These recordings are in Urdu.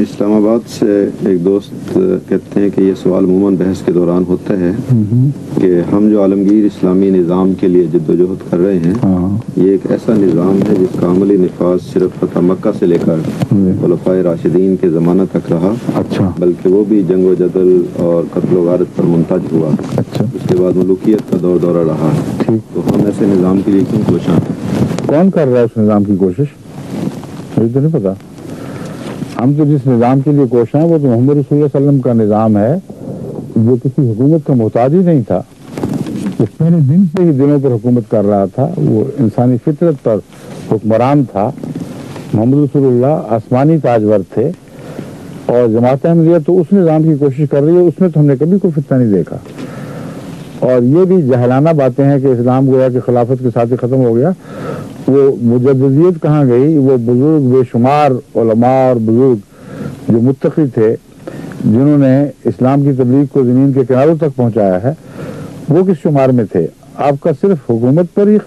اسلام آباد سے ایک دوست کہتے ہیں کہ یہ سوال عموماً بحث کے دوران ہوتا ہے کہ ہم جو عالمگیر اسلامی نظام کے لیے جد و جہد کر رہے ہیں یہ ایک ایسا نظام ہے جس کا عملی نفاذ صرف فتح مکہ سے لے کر خلفائے راشدین کے زمانہ تک رہا، بلکہ وہ بھی جنگ و جدل اور قتل و غارت پر منتج ہوا، اس کے بعد ملوکیت کا دور دورہ رہا۔ تو ہم ایسے نظام کے لیے کیوں کوشاں؟ کون کر رہا ہے اس نظام کی کوشش؟ مجھے تو نہیں پتا۔ ہم تو جس نظام کے لیے کوشاں ہیں وہ تو محمد رسول اللہ صلی اللہ علیہ وسلم کا نظام ہے جو کسی حکومت کا محتاج ہی نہیں تھا، اس پہلے دن سے ہی دنوں پر حکومت کر رہا تھا، وہ انسانی فطرت پر حکمران تھا۔ محمد رسول اللہ آسمانی تاجور تھے اور جماعت احمدیہ تو اس نظام کی کوشش کر رہی ہے، اس میں تو ہم نے کبھی کوئی فتنہ نہیں دیکھا۔ اور یہ بھی جہلانہ باتیں ہیں کہ اسلام گویا کہ خلافت کے ساتھ ہی ختم ہو گیا۔ وہ مجددیت کہاں گئی؟ وہ بزرگ بے شمار علماء اور بزرگ جو متقی تھے جنہوں نے اسلام کی تبلیغ کو زمین کے کناروں تک پہنچایا ہے، وہ کس شمار میں تھے؟ آپ کا صرف حکومت پر ہی،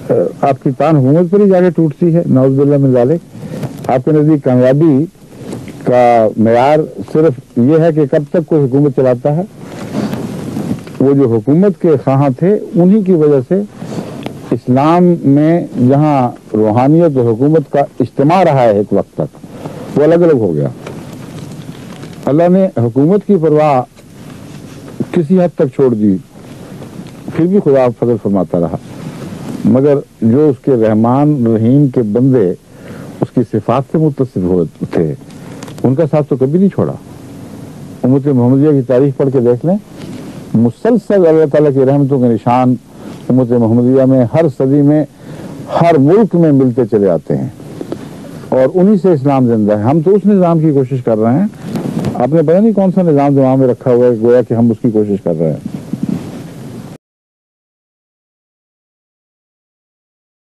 آپ کی تان حکومت پر ہی جا کے ٹوٹتی ہے، نعوذ باللہ من ذالک۔ آپ کے نزدیک کامیابی کا معیار صرف یہ ہے کہ کب تک کوئی حکومت چلاتا ہے؟ وہ جو حکومت کے خواہاں تھے انہی کی وجہ سے اسلام میں جہاں روحانیت و حکومت کا اجتماع رہا ہے ایک وقت تک، وہ الگ الگ ہو گیا۔ اللہ نے حکومت کی پرواہ کسی حد تک چھوڑ دی، پھر بھی خدا فضل فرماتا رہا، مگر جو اس کے رحمان رحیم کے بندے اس کی صفات سے متصف ہوتے تھے ان کا ساتھ تو کبھی نہیں چھوڑا۔ امت محمدیہ کی تاریخ پڑھ کے دیکھ لیں، مسلسل اللہ تعالیٰ کی رحمتوں کے نشان امت محمدیہ میں ہر صدی میں ہر ملک میں ملتے چلے آتے ہیں اور انہی سے اسلام زندہ ہے۔ ہم تو اس نظام کی کوشش کر رہے ہیں، آپ نے پتہ نہیں کون سا نظام دماغ میں رکھا ہوا ہے گویا کہ ہم اس کی کوشش کر رہے ہیں۔